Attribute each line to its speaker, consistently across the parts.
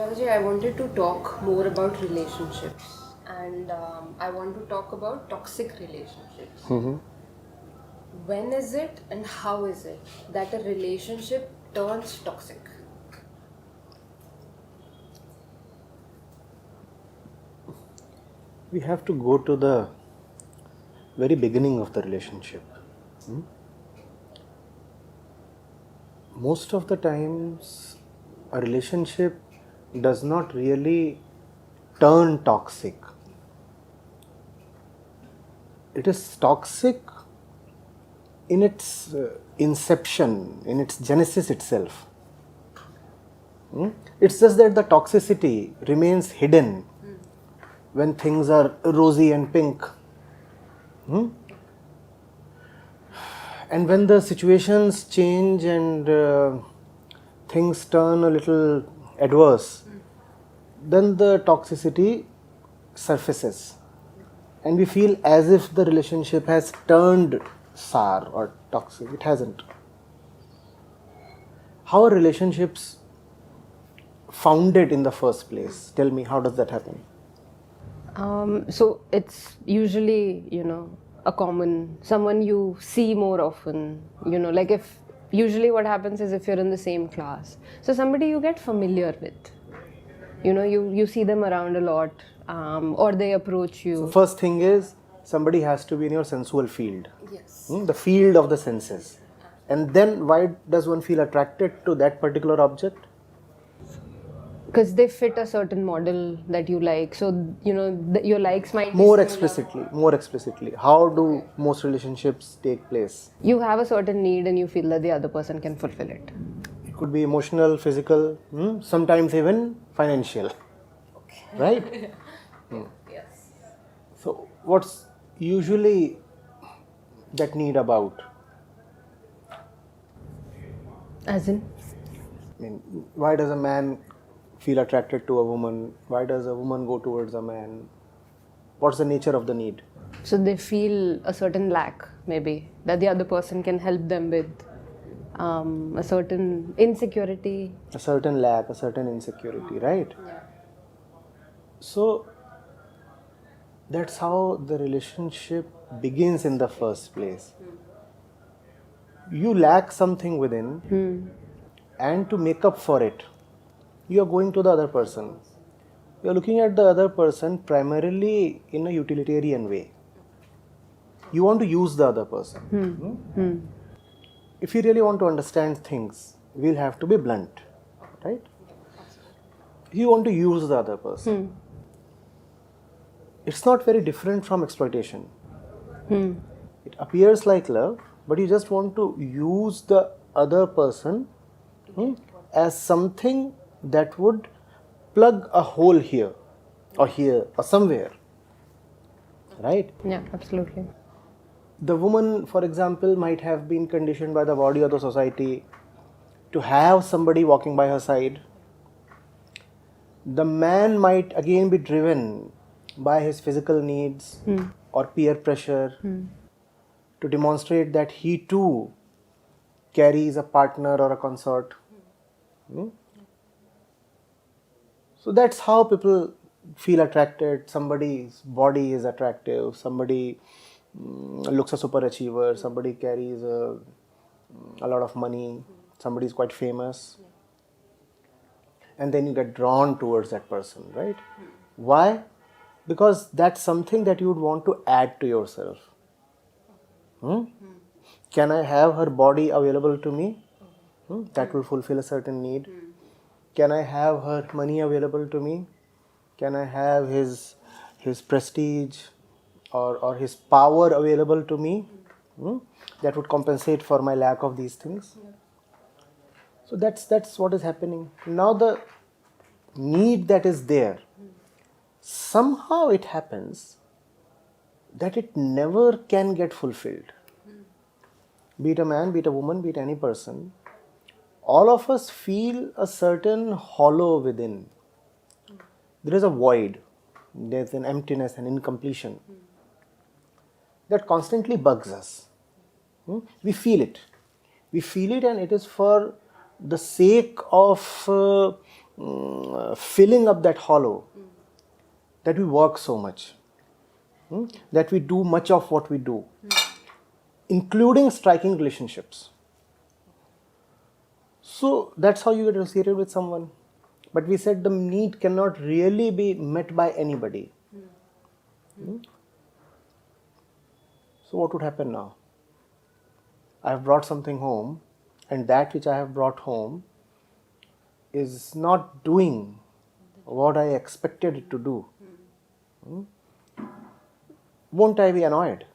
Speaker 1: Acharya, I wanted to talk more about relationships and I want to talk about toxic relationships. When is it and how is it that a relationship turns toxic?
Speaker 2: We have to go to the very beginning of the relationship. Most of the times, a relationship does not really turn toxic. It is toxic in its inception, in its genesis itself. It's just that the toxicity remains hidden when things are rosy and pink. And when the situations change and things turn a little adverse, then the toxicity surfaces. And we feel as if the relationship has turned sour or toxic. It hasn't. How are relationships founded in the first place? Tell me, how does that happen?
Speaker 1: So it's usually, a common, someone you see more often, like if, usually what happens is if you're in the same class. So somebody you get familiar with, you see them around a lot or they approach you.
Speaker 2: So first thing is, somebody has to be in your sensual field.
Speaker 1: Yes.
Speaker 2: The field of the senses. And then why does one feel attracted to that particular object?
Speaker 1: Because they fit a certain model that you like. So, your likes might be
Speaker 2: More
Speaker 1: similar.
Speaker 2: explicitly, how do most relationships take place?
Speaker 1: You have a certain need and you feel that the other person can fulfill it.
Speaker 2: It could be emotional, physical, sometimes even financial. Right?
Speaker 1: Yes.
Speaker 2: So what's usually that need about?
Speaker 1: As in?
Speaker 2: I mean, why does a man feel attracted to a woman? Why does a woman go towards a man? What's the nature of the need?
Speaker 1: So they feel a certain lack, maybe, that the other person can help them with. A certain insecurity.
Speaker 2: A certain lack, a certain insecurity, right?
Speaker 1: Yeah.
Speaker 2: So that's how the relationship begins in the first place. You lack something within, and to make up for it, you are going to the other person. You are looking at the other person primarily in a utilitarian way. You want to use the other person. If you really want to understand things, we'll have to be blunt, right? You want to use the other person. It's not very different from exploitation. It appears like love, but you just want to use the other person as something that would plug a hole here or somewhere, right?
Speaker 1: Yeah, absolutely.
Speaker 2: The woman, for example, might have been conditioned by the body or the society to have somebody walking by her side. The man might again be driven by his physical needs or peer pressure to demonstrate that he too carries a partner or a consort. So that's how people feel attracted. Somebody's body is attractive, somebody looks a super achiever, somebody carries a lot of money, somebody is quite famous, and then you get drawn towards that person, right? Why? Because that's something that you would want to add to yourself. Can I have her body available to me? That will fulfill a certain need. Can I have her money available to me? Can I have his prestige or his power available to me? That would compensate for my lack of these things. So that's what is happening. Now the need that is there, somehow it happens that it never can get fulfilled. Be it a man, be it a woman, be it any person, all of us feel a certain hollow within. There is a void, there's an emptiness, an incompletion that constantly bugs us. We feel it. We feel it, and it is for the sake of filling up that hollow, that we work so much, that we do much of what we do, including striking relationships. So that's how you get associated with someone. But we said the need cannot really be met by anybody. So what would happen now? I have brought something home, and that which I have brought home is not doing what I expected it to do. Won't I be annoyed?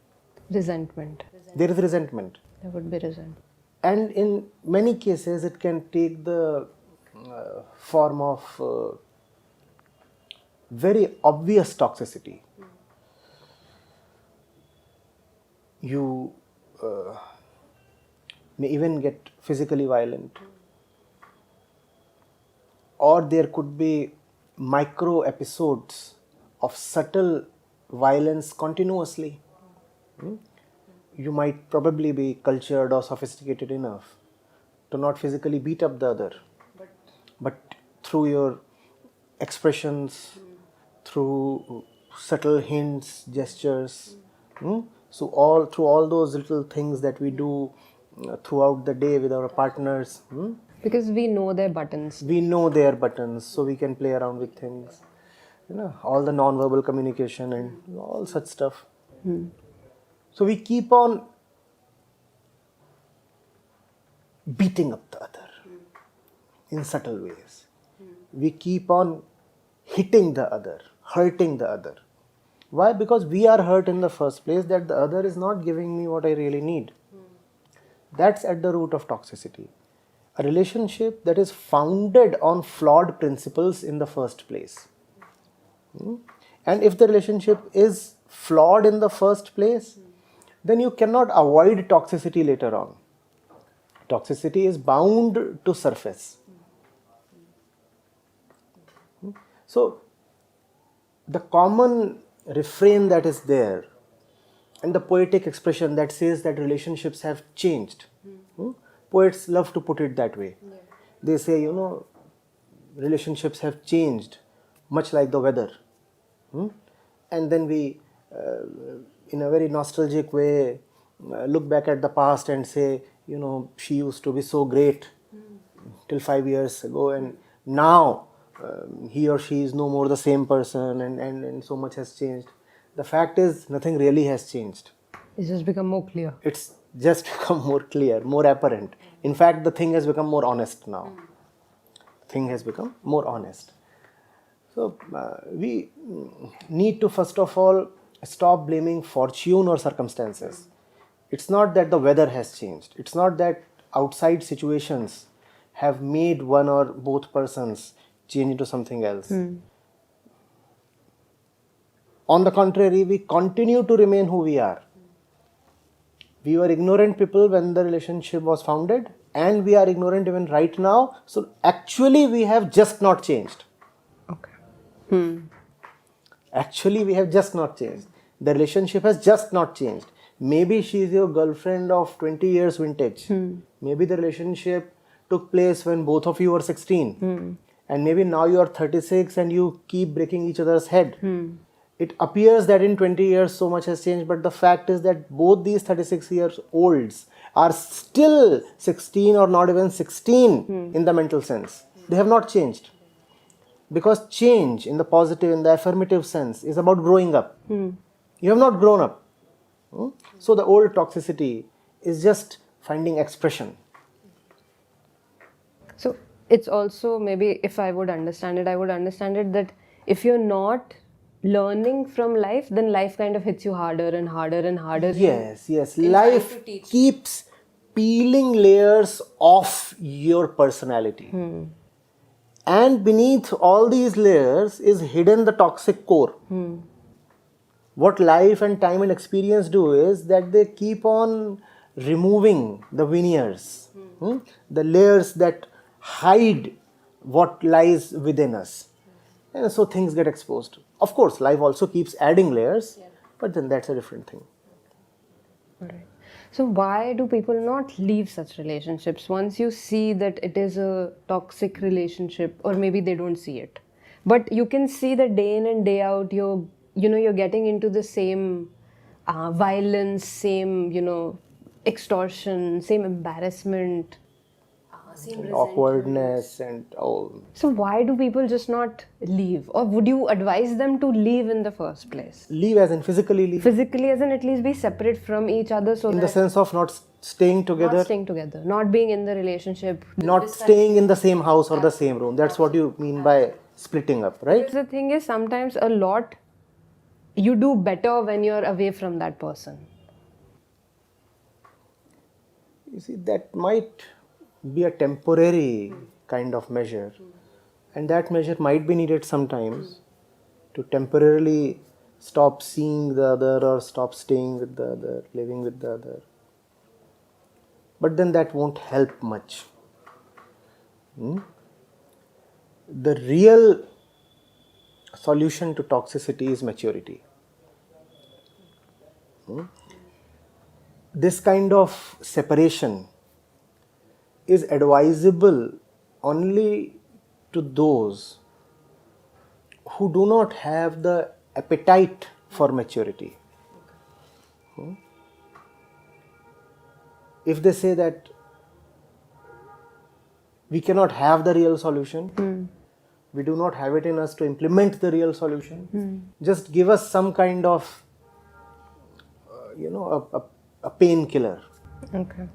Speaker 1: Resentment.
Speaker 2: There is resentment.
Speaker 1: There would be resentment.
Speaker 2: And in many cases, it can take the form of very obvious toxicity. You may even get physically violent. Or there could be micro episodes of subtle violence continuously. You might probably be cultured or sophisticated enough to not physically beat up the other, but through your expressions, through subtle hints, gestures. So through all those little things that we do throughout the day with our partners.
Speaker 1: Because we know their buttons.
Speaker 2: We know their buttons, so we can play around with things. All the non-verbal communication and all such stuff. So we keep on beating up the other in subtle ways. We keep on hitting the other, hurting the other. Why? Because we are hurt in the first place, that the other is not giving me what I really need. That's at the root of toxicity. A relationship that is founded on flawed principles in the first place. And if the relationship is flawed in the first place, then you cannot avoid toxicity later on. Toxicity is bound to surface. So, the common refrain that is there and the poetic expression that says that relationships have changed. Poets love to put it that way. They say, relationships have changed, much like the weather. And then we, in a very nostalgic way, look back at the past and say, she used to be so great till 5 years ago, and now he or she is no more the same person, and so much has changed. The fact is, nothing really has changed.
Speaker 1: It's just become more clear.
Speaker 2: It's just become more clear, more apparent. In fact, the thing has become more honest now. Thing has become more honest. So, we need to first of all stop blaming fortune or circumstances. It's not that the weather has changed. It's not that outside situations have made one or both persons change into something else. On the contrary, we continue to remain who we are. We were ignorant people when the relationship was founded, and we are ignorant even right now. So actually, we have just not changed.
Speaker 1: Okay.
Speaker 2: Actually, we have just not changed. The relationship has just not changed. Maybe she is your girlfriend of 20 years vintage. Maybe the relationship took place when both of you were 16. And maybe now you are 36 and you keep breaking each other's head. It appears that in 20 years so much has changed, but the fact is that both these 36 years olds are still 16 or not even 16 in the mental sense. They have not changed. Because change in the positive, in the affirmative sense is about growing up. You have not grown up. So the old toxicity is just finding expression.
Speaker 1: So it's also, maybe if I would understand it, I would understand it that if you're not learning from life, then life kind of hits you harder and harder and harder.
Speaker 2: Yes. Life keeps peeling layers off your personality. And beneath all these layers is hidden the toxic core. What life and time and experience do is that they keep on removing the veneers, the layers that hide what lies within us. And so things get exposed. Of course, life also keeps adding layers, but then that's a different thing.
Speaker 1: Alright. So why do people not leave such relationships once you see that it is a toxic relationship, or maybe they don't see it, but you can see that day in and day out you're getting into the same violence, same extortion, same embarrassment, same resentment.
Speaker 2: Awkwardness and all.
Speaker 1: So why do people just not leave, or would you advise them to leave in the first place?
Speaker 2: Leave as in physically leave?
Speaker 1: Physically, as in at least be separate from each other, so
Speaker 2: In
Speaker 1: that
Speaker 2: the sense of not staying together?
Speaker 1: not staying together, not being in the relationship,
Speaker 2: Not staying in the same house or the same room. That's what you mean by splitting up, right?
Speaker 1: Because the thing is, sometimes a lot you do better when you're away from that person.
Speaker 2: You see, that might be a temporary kind of measure, and that measure might be needed sometimes to temporarily stop seeing the other or stop staying with the other, living with the other. But then that won't help much. The real solution to toxicity is maturity. This kind of separation is advisable only to those who do not have the appetite for maturity. If they say that we cannot have the real solution, we do not have it in us to implement the real solution, just give us some kind of a painkiller.
Speaker 1: Okay.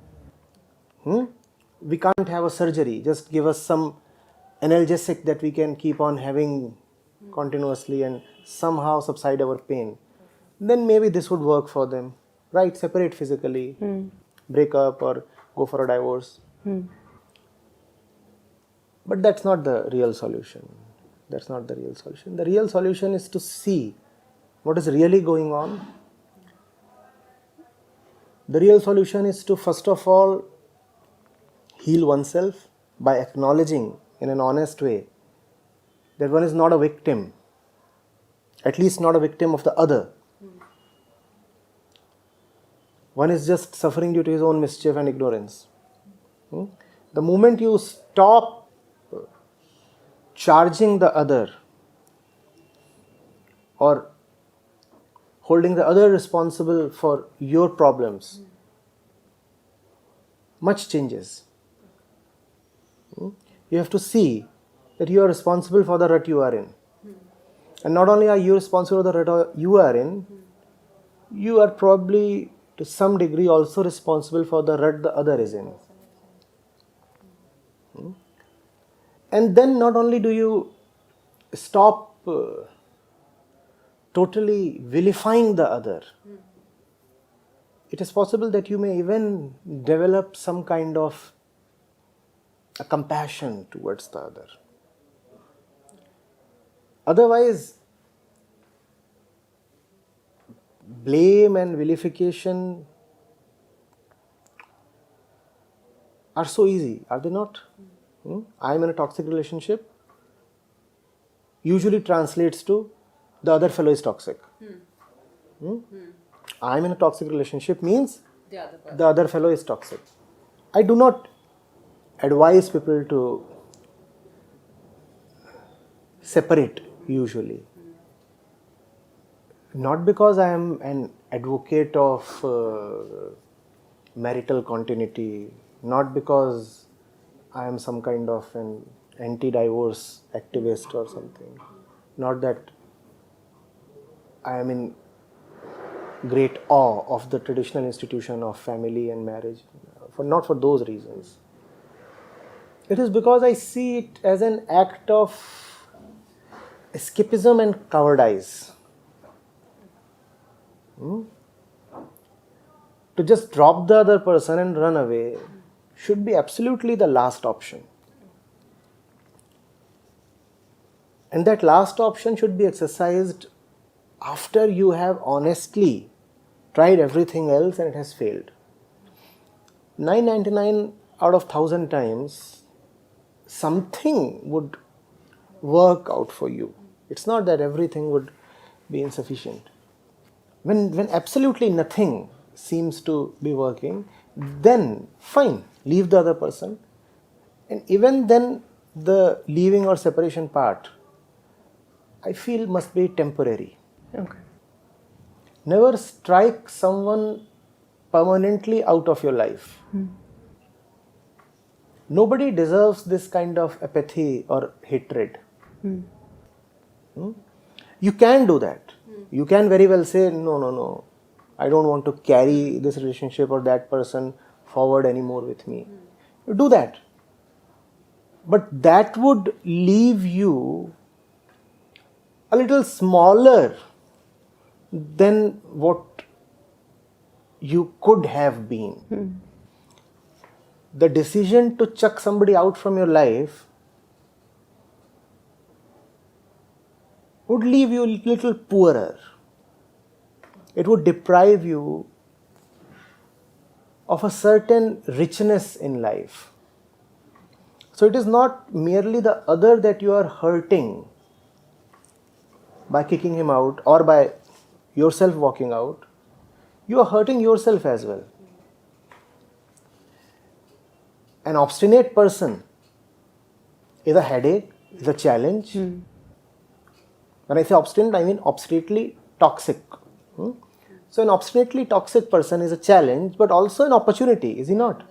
Speaker 2: We can't have a surgery, just give us some analgesic that we can keep on having continuously and somehow subside our pain. Then maybe this would work for them, right? Separate physically, break up or go for a divorce. But that's not the real solution. That's not the real solution. The real solution is to see what is really going on. The real solution is to first of all heal oneself by acknowledging in an honest way that one is not a victim, at least not a victim of the other. One is just suffering due to his own mischief and ignorance. The moment you stop charging the other or holding the other responsible for your problems, much changes. You have to see that you are responsible for the rut you are in. And not only are you responsible for the rut you are in, you are probably to some degree also responsible for the rut the other is in. And then not only do you stop totally vilifying the other, it is possible that you may even develop some kind of a compassion towards the other. Otherwise, blame and vilification are so easy, are they not? I am in a toxic relationship usually translates to the other fellow is toxic. I am in a toxic relationship means the other fellow is toxic. I do not advise people to separate usually. Not because I am an advocate of marital continuity, not because I am some kind of an anti-divorce activist or something. Not that I am in great awe of the traditional institution of family and marriage. Not for those reasons. It is because I see it as an act of escapism and cowardice. To just drop the other person and run away should be absolutely the last option. And that last option should be exercised after you have honestly tried everything else and it has failed. 999 out of 1000 times, something would work out for you. It's not that everything would be insufficient. When absolutely nothing seems to be working, then fine, leave the other person. And even then, the leaving or separation part, I feel must be temporary.
Speaker 1: Okay.
Speaker 2: Never strike someone permanently out of your life. Nobody deserves this kind of apathy or hatred. You can do that. You can very well say, no, I don't want to carry this relationship or that person forward anymore with me. You do that. But that would leave you a little smaller than what you could have been. The decision to chuck somebody out from your life would leave you a little poorer. It would deprive you of a certain richness in life. So it is not merely the other that you are hurting by kicking him out or by yourself walking out. You are hurting yourself as well. An obstinate person is a headache, is a challenge. When I say obstinate, I mean obstinately toxic. So an obstinately toxic person is a challenge, but also an opportunity, is he not?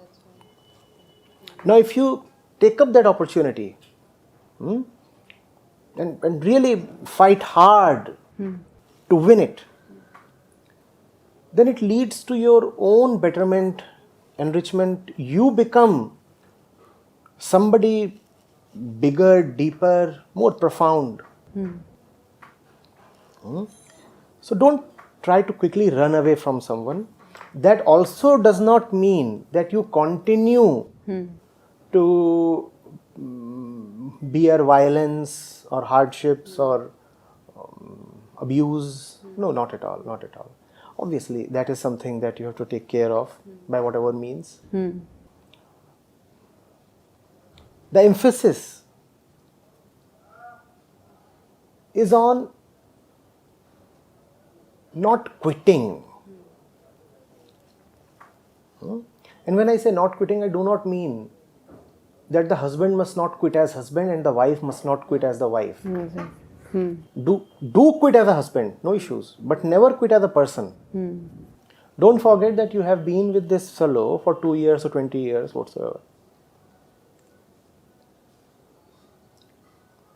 Speaker 2: Now if you take up that opportunity and really fight hard to win it, then it leads to your own betterment, enrichment. You become somebody bigger, deeper, more profound. So don't try to quickly run away from someone. That also does not mean that you continue to bear violence or hardships or abuse. No, not at all, not at all. Obviously, that is something that you have to take care of by whatever means. The emphasis is on not quitting. And when I say not quitting, I do not mean that the husband must not quit as husband and the wife must not quit as the wife. Do quit as a husband, no issues, but never quit as a person. Don't forget that you have been with this fellow for 2 years or 20 years, whatsoever.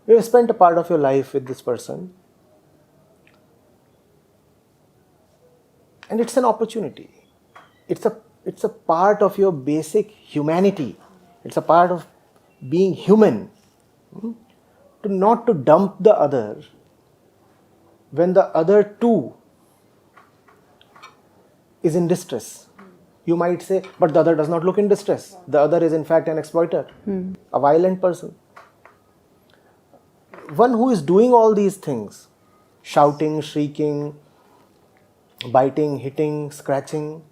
Speaker 2: You have spent a part of your life with this person. And it's an opportunity. It's a part of your basic humanity. It's a part of being human. Not to dump the other when the other too is in distress. You might say, but the other does not look in distress. The other is in fact an exploiter, a violent person. One who is doing all these things, shouting, shrieking, biting, hitting, scratching,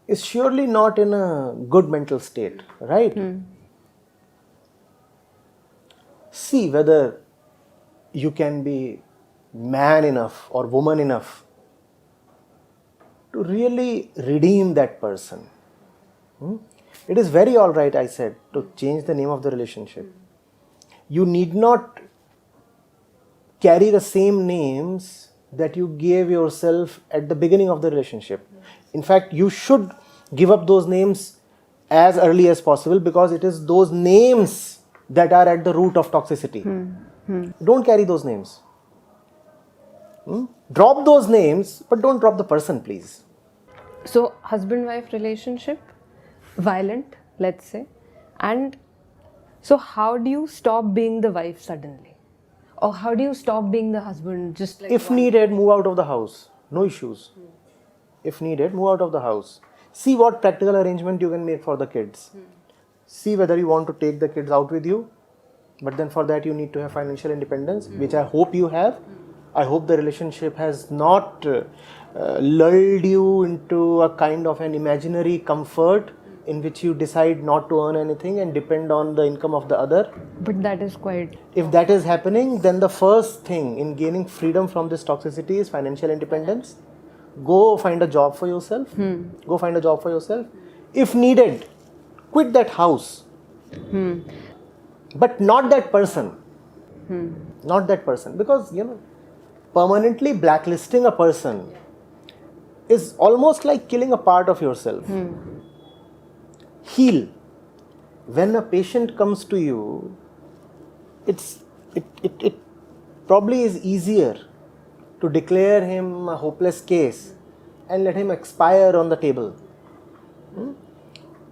Speaker 2: is surely not in a good mental state, right? See whether you can be man enough or woman enough to really redeem that person. It is very alright, I said, to change the name of the relationship. You need not carry the same names that you gave yourself at the beginning of the relationship. In fact, you should give up those names as early as possible because it is those names that are at the root of toxicity. Don't carry those names. Drop those names, but don't drop the person, please.
Speaker 1: So, husband-wife relationship, violent, let's say, and so how do you stop being the wife suddenly? Or how do you stop being the husband just like
Speaker 2: if needed, move out of the house. No issues. If needed, move out of the house. See what practical arrangement you can make for the kids. See whether you want to take the kids out with you. But then for that you need to have financial independence, which I hope you have. I hope the relationship has not lulled you into a kind of an imaginary comfort in which you decide not to earn anything and depend on the income of the other.
Speaker 1: But that is quite...
Speaker 2: If that is happening, then the first thing in gaining freedom from this toxicity is financial independence. Go find a job for yourself. Go find a job for yourself. If needed, quit that house. But not that person. Not that person. Because, permanently blacklisting a person is almost like killing a part of yourself. Heal. When a patient comes to you, it probably is easier to declare him a hopeless case and let him expire on the table.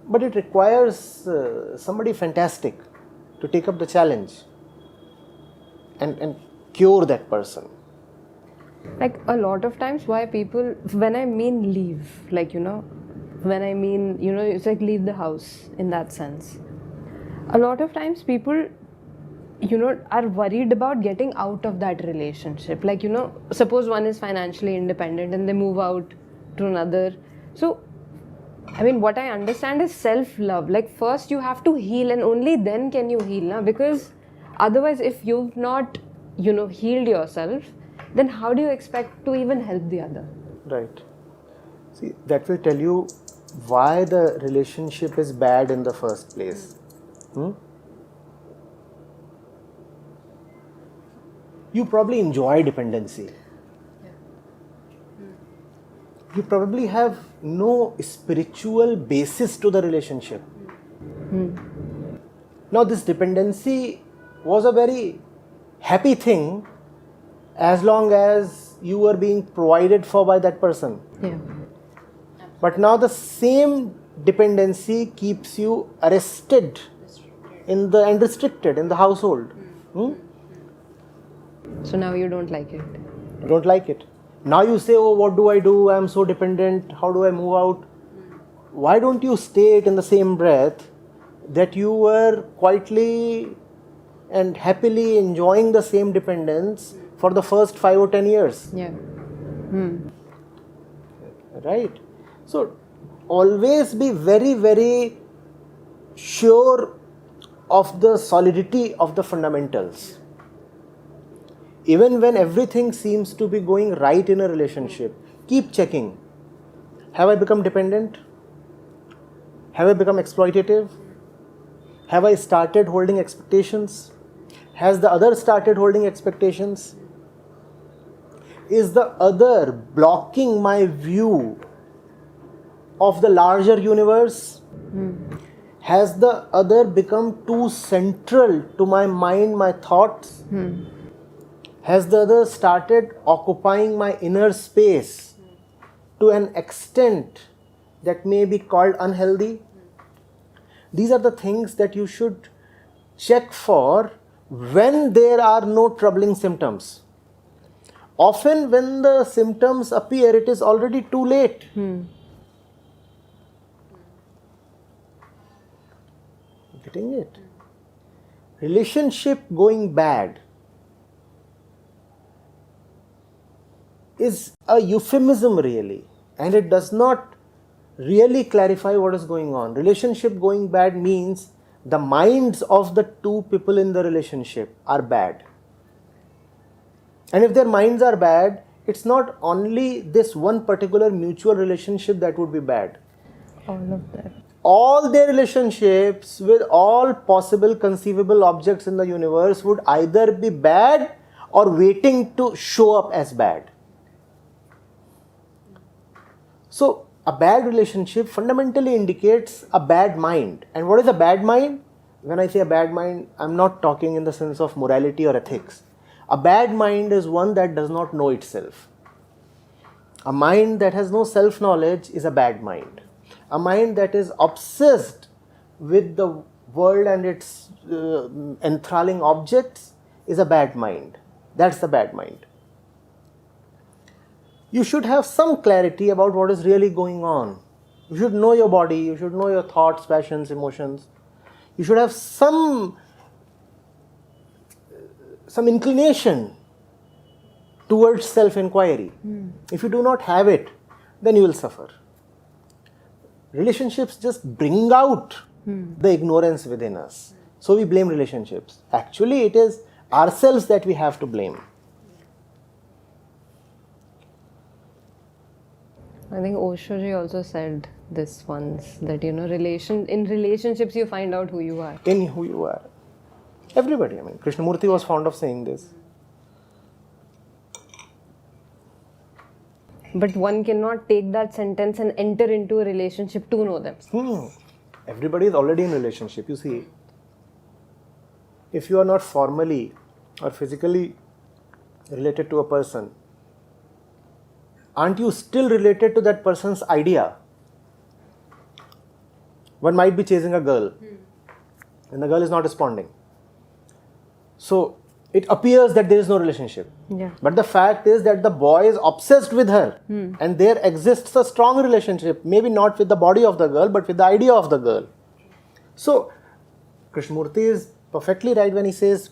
Speaker 2: But it requires somebody fantastic to take up the challenge and cure that person.
Speaker 1: Like a lot of times why people, when I mean leave, when I mean, it's like leave the house in that sense. A lot of times people, are worried about getting out of that relationship. Suppose one is financially independent and they move out to another. So, what I understand is self-love. First you have to heal and only then can you heal. Na? Because otherwise if you've not, healed yourself, then how do you expect to even help the other?
Speaker 2: Right. See, that will tell you why the relationship is bad in the first place. You probably enjoy dependency. You probably have no spiritual basis to the relationship. Now, this dependency was a very happy thing as long as you were being provided for by that person.
Speaker 1: Yeah.
Speaker 2: But now the same dependency keeps you arrested and restricted in the household.
Speaker 1: So now you don't like it.
Speaker 2: You don't like it. Now you say, oh, what do I do? I'm so dependent. How do I move out? Why don't you state in the same breath that you were quietly and happily enjoying the same dependence for the first 5 or 10 years?
Speaker 1: Yeah.
Speaker 2: Right? So, always be very, very sure of the solidity of the fundamentals. Even when everything seems to be going right in a relationship, keep checking. Have I become dependent? Have I become exploitative? Have I started holding expectations? Has the other started holding expectations? Is the other blocking my view of the larger universe? Has the other become too central to my mind, my thoughts? Has the other started occupying my inner space to an extent that may be called unhealthy? These are the things that you should check for when there are no troubling symptoms. Often when the symptoms appear, it is already too late. Getting it? Relationship going bad is a euphemism really, and it does not really clarify what is going on. Relationship going bad means the minds of the two people in the relationship are bad. And if their minds are bad, it's not only this one particular mutual relationship that would be bad.
Speaker 1: All of that.
Speaker 2: All their relationships with all possible conceivable objects in the universe would either be bad or waiting to show up as bad. So, a bad relationship fundamentally indicates a bad mind. And what is a bad mind? When I say a bad mind, I'm not talking in the sense of morality or ethics. A bad mind is one that does not know itself. A mind that has no self-knowledge is a bad mind. A mind that is obsessed with the world and its enthralling objects is a bad mind. That's the bad mind. You should have some clarity about what is really going on. You should know your body, you should know your thoughts, passions, emotions. You should have some inclination towards self-inquiry. If you do not have it, then you will suffer. Relationships just bring out the ignorance within us. So we blame relationships. Actually, it is ourselves that we have to blame.
Speaker 1: I think Osho ji also said this once, that in relationships you find out who you are.
Speaker 2: In who you are. Everybody, I mean, Krishnamurti was fond of saying this.
Speaker 1: But one cannot take that sentence and enter into a relationship to know them.
Speaker 2: Everybody is already in a relationship. You see, if you are not formally or physically related to a person, aren't you still related to that person's idea? One might be chasing a girl and the girl is not responding. So it appears that there is no relationship.
Speaker 1: Yeah.
Speaker 2: But the fact is that the boy is obsessed with her and there exists a strong relationship, maybe not with the body of the girl, but with the idea of the girl. So Krishnamurti is perfectly right when he says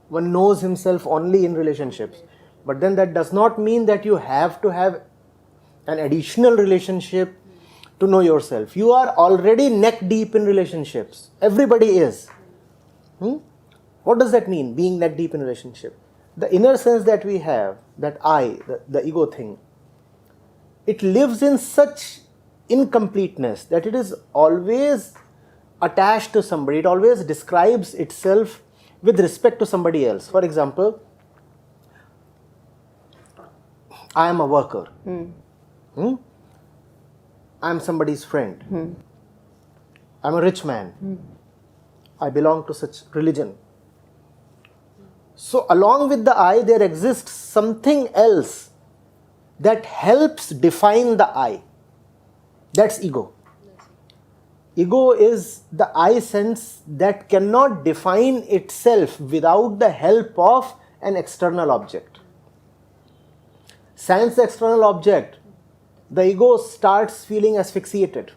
Speaker 2: one knows himself only in relationships. But then that does not mean that you have to have an additional relationship to know yourself. You are already neck deep in relationships. Everybody is. What does that mean, being neck deep in relationship? The inner sense that we have, that I, the ego thing, it lives in such incompleteness that it is always attached to somebody. It always describes itself with respect to somebody else. For example, I am a worker. I am somebody's friend. I am a rich man. I belong to such religion. So along with the I, there exists something else that helps define the I. That's ego. Ego is the I sense that cannot define itself without the help of an external object. Sans the external object, the ego starts feeling asphyxiated.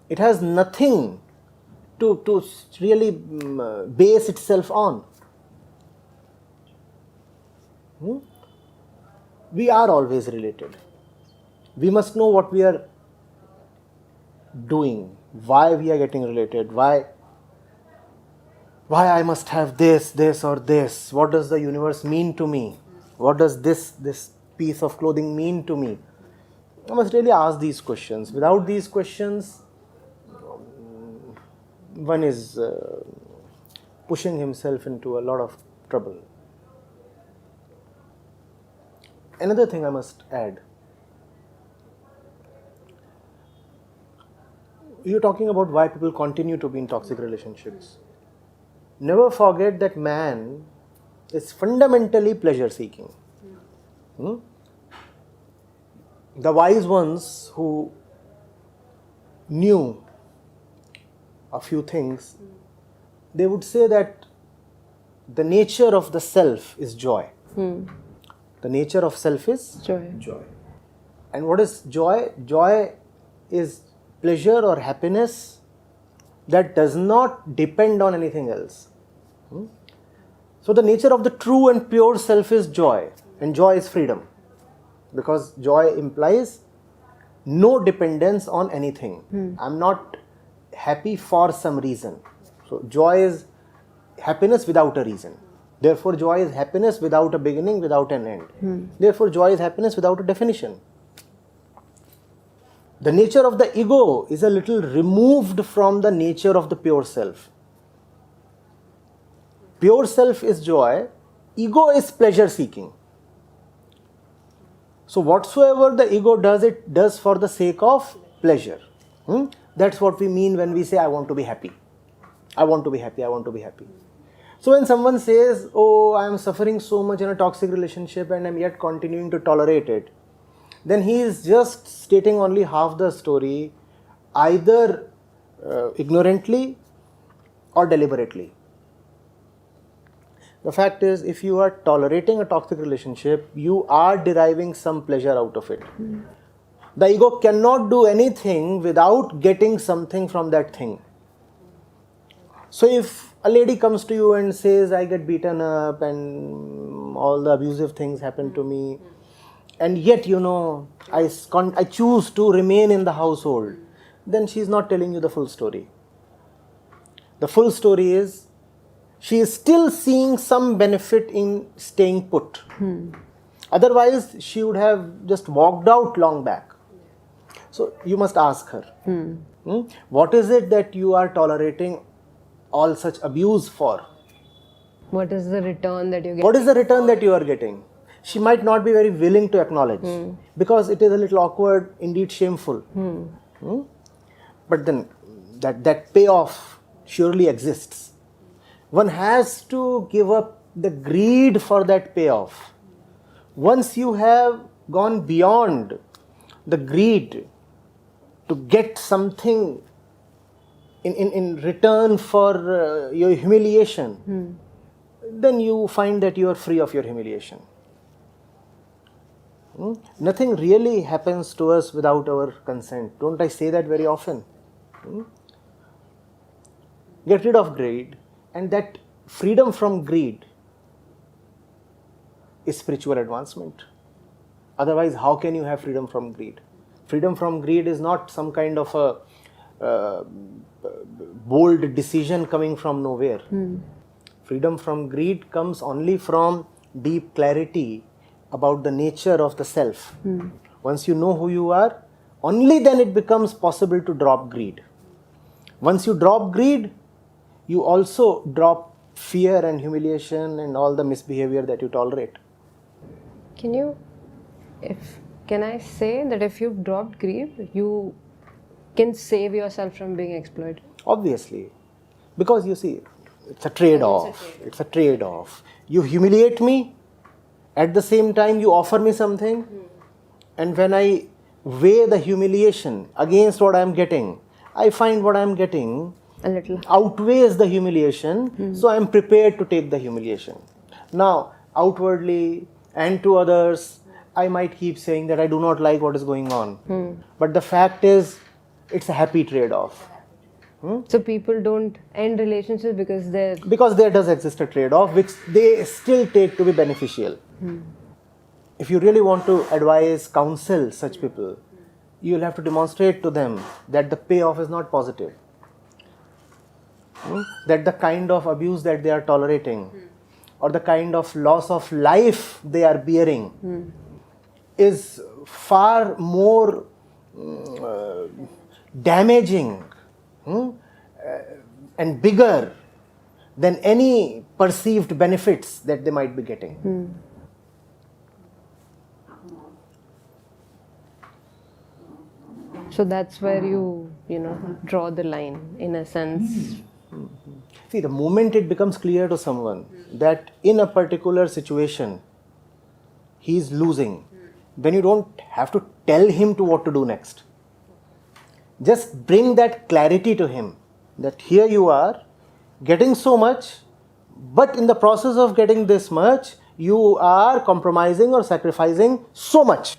Speaker 2: It has nothing to really base itself on. We are always related. We must know what we are doing, why we are getting related, why I must have this or this. What does the universe mean to me? What does this piece of clothing mean to me? I must really ask these questions. Without these questions, one is pushing himself into a lot of trouble. Another thing I must add. You're talking about why people continue to be in toxic relationships. Never forget that man is fundamentally pleasure seeking. The wise ones who knew a few things, they would say that the nature of the self is joy. The nature of self is
Speaker 1: Joy.
Speaker 2: And what is joy? Joy is pleasure or happiness that does not depend on anything else. So the nature of the true and pure self is joy, and joy is freedom, because joy implies no dependence on anything. I'm not happy for some reason. So joy is happiness without a reason. Therefore, joy is happiness without a beginning, without an end. Therefore, joy is happiness without a definition. The nature of the ego is a little removed from the nature of the pure self. Pure self is joy, ego is pleasure seeking. So whatsoever the ego does, it does for the sake of pleasure. That's what we mean when we say, I want to be happy. I want to be happy, I want to be happy. So when someone says, oh, I am suffering so much in a toxic relationship and I am yet continuing to tolerate it, then he is just stating only half the story, either ignorantly or deliberately. The fact is, if you are tolerating a toxic relationship, you are deriving some pleasure out of it. The ego cannot do anything without getting something from that thing. So if a lady comes to you and says, I get beaten up and all the abusive things happen to me, and yet, I choose to remain in the household, then she is not telling you the full story. The full story is, she is still seeing some benefit in staying put. Otherwise, she would have just walked out long back. So you must ask her, what is it that you are tolerating all such abuse for?
Speaker 1: What is the return that you get?
Speaker 2: What is the return that you are getting? She might not be very willing to acknowledge because it is a little awkward, indeed shameful. But then that payoff surely exists. One has to give up the greed for that payoff. Once you have gone beyond the greed to get something in return for your humiliation, then you find that you are free of your humiliation. Nothing really happens to us without our consent. Don't I say that very often? Get rid of greed, and that freedom from greed is spiritual advancement. Otherwise, how can you have freedom from greed? Freedom from greed is not some kind of a bold decision coming from nowhere. Freedom from greed comes only from deep clarity about the nature of the self. Once you know who you are, only then it becomes possible to drop greed. Once you drop greed, you also drop fear and humiliation and all the misbehavior that you tolerate.
Speaker 1: Can I say that if you've dropped greed, you can save yourself from being exploited?
Speaker 2: Obviously. Because you see, it's a trade-off. It's a trade-off. You humiliate me, at the same time you offer me something, and when I weigh the humiliation against what I am getting, I find what I am getting
Speaker 1: A little.
Speaker 2: outweighs the humiliation, so I am prepared to take the humiliation. Now, outwardly and to others, I might keep saying that I do not like what is going on. But the fact is, it's a happy trade-off.
Speaker 1: So people don't end relationships because
Speaker 2: there does exist a trade-off which they still take to be beneficial. If you really want to advise, counsel such people, you will have to demonstrate to them that the payoff is not positive. That the kind of abuse that they are tolerating or the kind of loss of life they are bearing is far more damaging and bigger than any perceived benefits that they might be getting.
Speaker 1: So that's where you draw the line in a sense.
Speaker 2: See, the moment it becomes clear to someone that in a particular situation he is losing, then you don't have to tell him to what to do next. Just bring that clarity to him that here you are getting so much, but in the process of getting this much, you are compromising or sacrificing so much.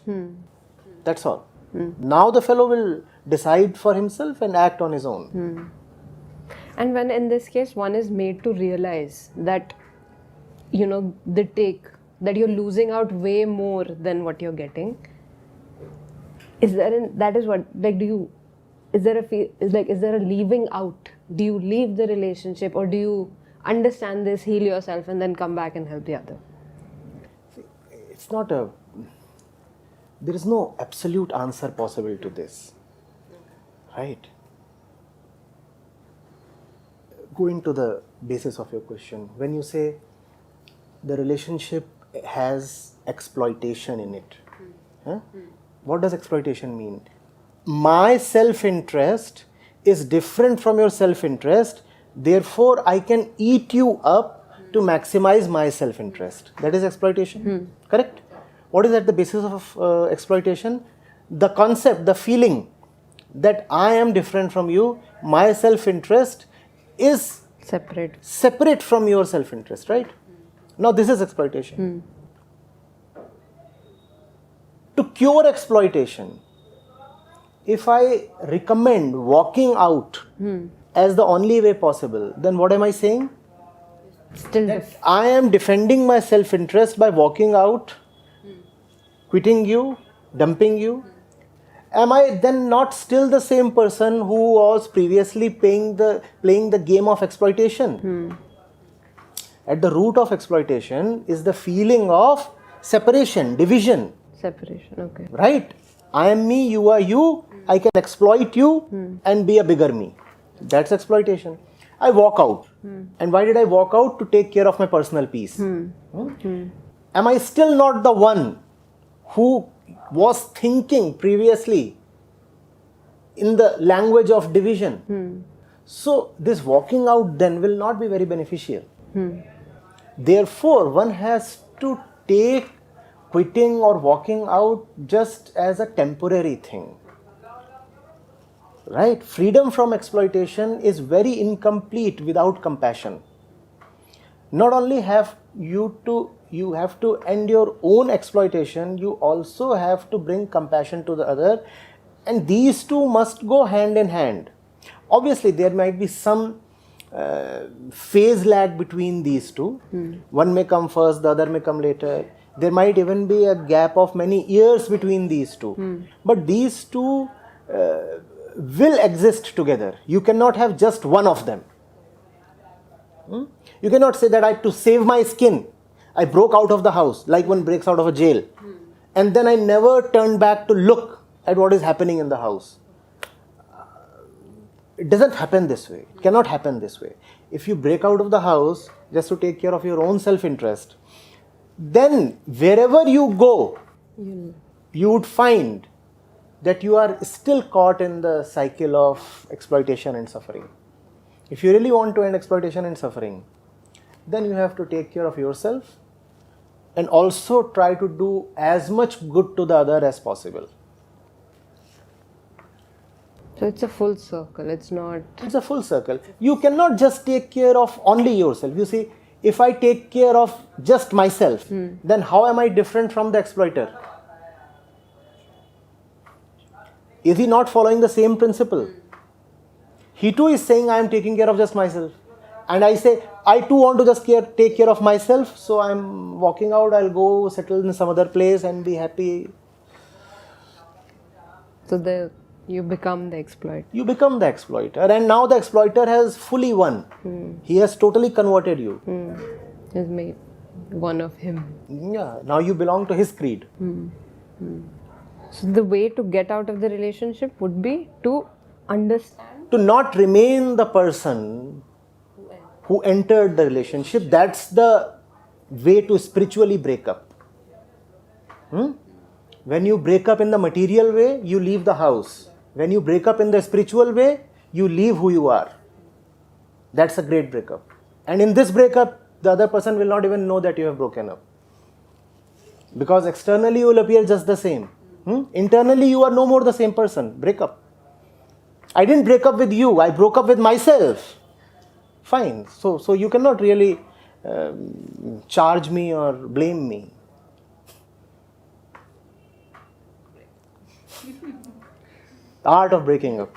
Speaker 2: That's all. Now the fellow will decide for himself and act on his own.
Speaker 1: And when in this case one is made to realize that that you're losing out way more than what you're getting, is there a leaving out? Do you leave the relationship, or do you understand this, heal yourself, and then come back and help the other?
Speaker 2: It's not there is no absolute answer possible to this, right? Going to the basis of your question, when you say the relationship has exploitation in it, what does exploitation mean? My self-interest is different from your self-interest, therefore I can eat you up to maximize my self-interest. That is exploitation, correct? What is at the basis of exploitation? The concept, the feeling that I am different from you, my self-interest is separate from your self-interest, right? Now this is exploitation. To cure exploitation, if I recommend walking out as the only way possible, then what am I saying? I am defending my self-interest by walking out, quitting you, dumping you. Am I then not still the same person who was previously playing the game of exploitation? At the root of exploitation is the feeling of separation, division.
Speaker 1: Separation, okay.
Speaker 2: Right? I am me, you are you. I can exploit you and be a bigger me. That's exploitation. I walk out. And why did I walk out? To take care of my personal peace. Am I still not the one who was thinking previously in the language of division? So this walking out then will not be very beneficial. Therefore, one has to take quitting or walking out just as a temporary thing. Right? Freedom from exploitation is very incomplete without compassion. Not only have you have to end your own exploitation, you also have to bring compassion to the other, and these two must go hand in hand. Obviously, there might be some phase lag between these two. One may come first, the other may come later. There might even be a gap of many years between these two. But these two will exist together. You cannot have just one of them. You cannot say that to save my skin, I broke out of the house, like one breaks out of a jail. And then I never turned back to look at what is happening in the house. It doesn't happen this way. It cannot happen this way. If you break out of the house just to take care of your own self-interest, then wherever you go, you would find that you are still caught in the cycle of exploitation and suffering. If you really want to end exploitation and suffering, then you have to take care of yourself and also try to do as much good to the other as possible.
Speaker 1: So it's a full circle, it's not...
Speaker 2: It's a full circle. You cannot just take care of only yourself. You see, if I take care of just myself, then how am I different from the exploiter? Is he not following the same principle? He too is saying, I am taking care of just myself. And I say, I too want to just take care of myself, so I am walking out, I'll go settle in some other place and be happy.
Speaker 1: So you become the exploiter.
Speaker 2: You become the exploiter, and now the exploiter has fully won. He has totally converted you.
Speaker 1: Has made one of him.
Speaker 2: Yeah, now you belong to his creed.
Speaker 1: So the way to get out of the relationship would be to understand.
Speaker 2: To not remain the person who entered the relationship. That's the way to spiritually break up. When you break up in the material way, you leave the house. When you break up in the spiritual way, you leave who you are. That's a great breakup. And in this breakup, the other person will not even know that you have broken up. Because externally you will appear just the same. Internally you are no more the same person. Break up. I didn't break up with you, I broke up with myself. Fine. So you cannot really charge me or blame me. The art of breaking up.